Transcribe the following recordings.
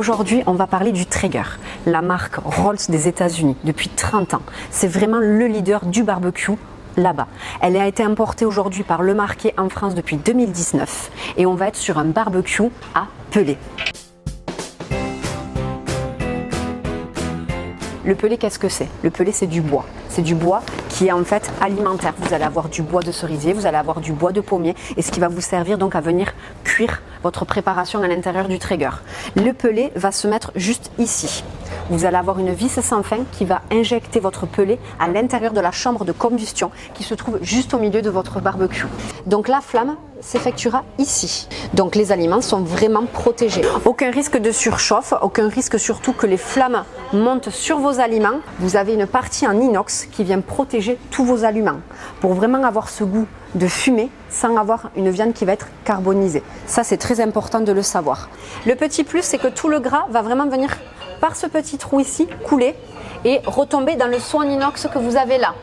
Aujourd'hui, on va parler du Traeger, la marque Rolls des États-Unis depuis 30 ans. C'est vraiment le leader du barbecue là-bas. Elle a été importée aujourd'hui par Le Marquet en France depuis 2019 et on va être sur un barbecue à pellet. Le pellet, qu'est-ce que c'est? Le pellet, c'est du bois. C'est du bois qui est en fait alimentaire. Vous allez avoir du bois de cerisier, vous allez avoir du bois de pommier et ce qui va vous servir donc à venir cuire votre préparation à l'intérieur du Traeger. Le pellet va se mettre juste ici. Vous allez avoir une vis sans fin qui va injecter votre pellet à l'intérieur de la chambre de combustion qui se trouve juste au milieu de votre barbecue. Donc la flamme s'effectuera ici. Donc les aliments sont vraiment protégés. Aucun risque de surchauffe, aucun risque surtout que les flammes montent sur vos aliments. Vous avez une partie en inox qui vient protéger tous vos aliments pour vraiment avoir ce goût de fumée sans avoir une viande qui va être carbonisée. Ça, c'est très important de le savoir. Le petit plus, c'est que tout le gras va vraiment venir par ce petit trou ici, couler et retomber dans le seau en inox que vous avez là.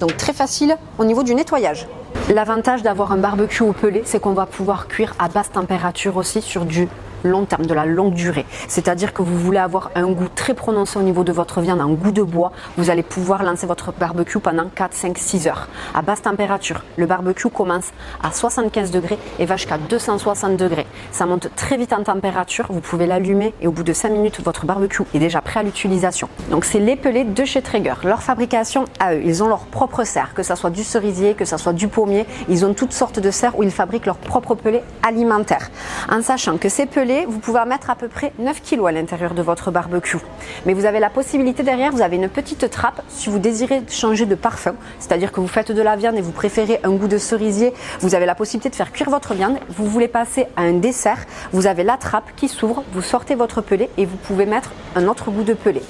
Donc très facile au niveau du nettoyage. L'avantage d'avoir un barbecue au pellet, c'est qu'on va pouvoir cuire à basse température aussi sur du long terme, de la longue durée. C'est-à-dire que vous voulez avoir un goût très prononcé au niveau de votre viande, un goût de bois, vous allez pouvoir lancer votre barbecue pendant 4, 5, 6 heures. À basse température, le barbecue commence à 75 degrés et va jusqu'à 260 degrés. Ça monte très vite en température, vous pouvez l'allumer et au bout de 5 minutes, votre barbecue est déjà prêt à l'utilisation. Donc c'est les pellets de chez Traeger. Leur fabrication à eux, ils ont leur propre serre, que ça soit du cerisier, que ça soit du pommier, ils ont toutes sortes de serres où ils fabriquent leurs propres pellets alimentaires. En sachant que ces pellets, vous pouvez en mettre à peu près 9 kg à l'intérieur de votre barbecue. Mais vous avez la possibilité derrière, vous avez une petite trappe si vous désirez changer de parfum, c'est-à-dire que vous faites de la viande et vous préférez un goût de cerisier, vous avez la possibilité de faire cuire votre viande, vous voulez passer à un dessert, vous avez la trappe qui s'ouvre, vous sortez votre pellet et vous pouvez mettre un autre goût de pellet,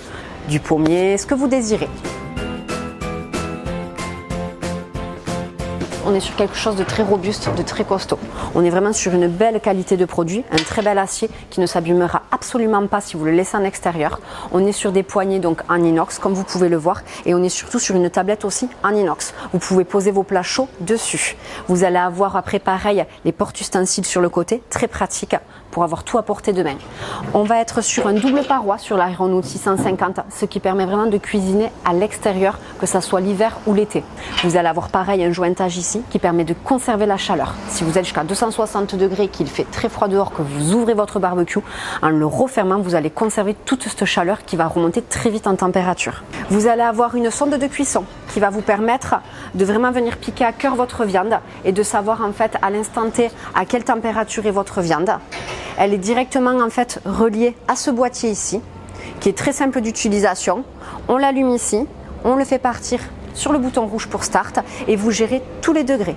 du pommier, ce que vous désirez. On est sur quelque chose de très robuste, de très costaud. On est vraiment sur une belle qualité de produit, un très bel acier qui ne s'abîmera absolument pas si vous le laissez en extérieur. On est sur des poignées donc en inox comme vous pouvez le voir et on est surtout sur une tablette aussi en inox. Vous pouvez poser vos plats chauds dessus. Vous allez avoir après pareil les porte-ustensiles sur le côté, très pratique pour avoir tout à portée de main. On va être sur un double paroi sur l'Aeronaut 650, ce qui permet vraiment de cuisiner à l'extérieur, que ça soit l'hiver ou l'été. Vous allez avoir pareil un jointage ici qui permet de conserver la chaleur. Si vous êtes jusqu'à 260 degrés, qu'il fait très froid dehors, que vous ouvrez votre barbecue, en le refermant, vous allez conserver toute cette chaleur qui va remonter très vite en température. Vous allez avoir une sonde de cuisson qui va vous permettre de vraiment venir piquer à cœur votre viande et de savoir en fait à l'instant T à quelle température est votre viande. Elle est directement en fait reliée à ce boîtier ici, qui est très simple d'utilisation. On l'allume ici, on le fait partir sur le bouton rouge pour start et vous gérez tous les degrés.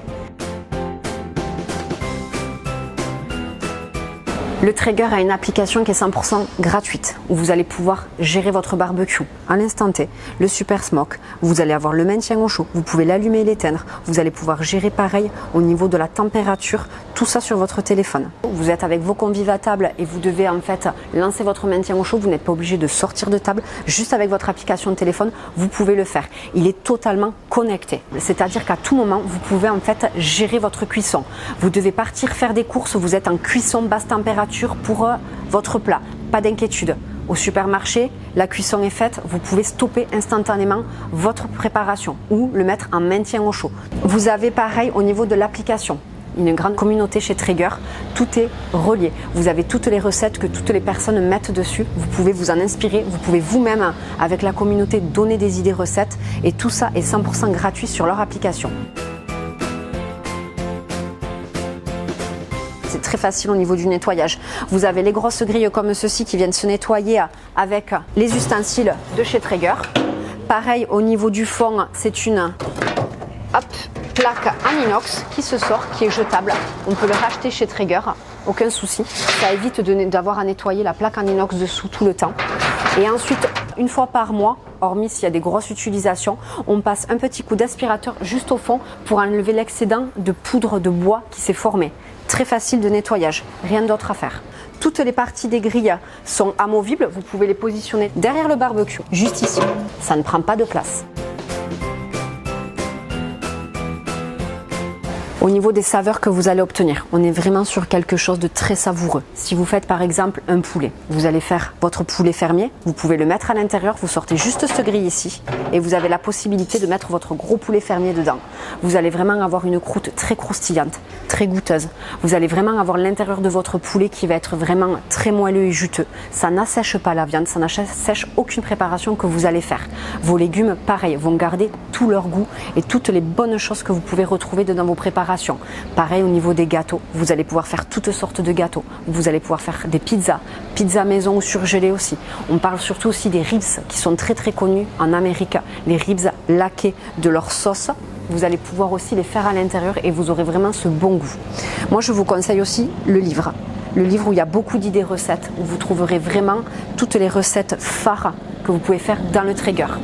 Le Traeger a une application qui est 100% gratuite où vous allez pouvoir gérer votre barbecue à l'instant T, le Super Smoke, vous allez avoir le maintien au chaud, vous pouvez l'allumer et l'éteindre, vous allez pouvoir gérer pareil au niveau de la température, tout ça sur votre téléphone. Vous êtes avec vos convives à table et vous devez en fait lancer votre maintien au chaud, vous n'êtes pas obligé de sortir de table, juste avec votre application de téléphone, vous pouvez le faire. Il est totalement connecté, c'est-à-dire qu'à tout moment, vous pouvez en fait gérer votre cuisson. Vous devez partir faire des courses, vous êtes en cuisson basse température pour votre plat, pas d'inquiétude. Au supermarché, la cuisson est faite, vous pouvez stopper instantanément votre préparation ou le mettre en maintien au chaud. Vous avez pareil au niveau de l'application. Une grande communauté chez Traeger, tout est relié. Vous avez toutes les recettes que toutes les personnes mettent dessus. Vous pouvez vous en inspirer, vous pouvez vous-même avec la communauté donner des idées recettes et tout ça est 100% gratuit sur leur application. C'est très facile au niveau du nettoyage. Vous avez les grosses grilles comme ceci qui viennent se nettoyer avec les ustensiles de chez Traeger. Pareil au niveau du fond, c'est une plaque en inox qui se sort, qui est jetable. On peut le racheter chez Traeger, aucun souci. Ça évite d'avoir à nettoyer la plaque en inox dessous tout le temps. Et ensuite, une fois par mois, hormis s'il y a des grosses utilisations, on passe un petit coup d'aspirateur juste au fond pour enlever l'excédent de poudre de bois qui s'est formé. Très facile de nettoyage, rien d'autre à faire. Toutes les parties des grilles sont amovibles, vous pouvez les positionner derrière le barbecue, juste ici. Ça ne prend pas de place. Au niveau des saveurs que vous allez obtenir, on est vraiment sur quelque chose de très savoureux. Si vous faites par exemple un poulet, vous allez faire votre poulet fermier, vous pouvez le mettre à l'intérieur, vous sortez juste ce grille ici et vous avez la possibilité de mettre votre gros poulet fermier dedans. Vous allez vraiment avoir une croûte très croustillante, très goûteuse. Vous allez vraiment avoir l'intérieur de votre poulet qui va être vraiment très moelleux et juteux. Ça n'assèche pas la viande, ça n'assèche aucune préparation que vous allez faire. Vos légumes, pareil, vont garder tout leur goût et toutes les bonnes choses que vous pouvez retrouver dans vos préparations. Pareil au niveau des gâteaux, vous allez pouvoir faire toutes sortes de gâteaux. Vous allez pouvoir faire des pizzas maison ou surgelées aussi. On parle surtout aussi des ribs qui sont très très connus en Amérique. Les ribs laqués de leur sauce. Vous allez pouvoir aussi les faire à l'intérieur et vous aurez vraiment ce bon goût. Moi je vous conseille aussi le livre. Le livre où il y a beaucoup d'idées recettes, où vous trouverez vraiment toutes les recettes phares que vous pouvez faire dans le Traeger.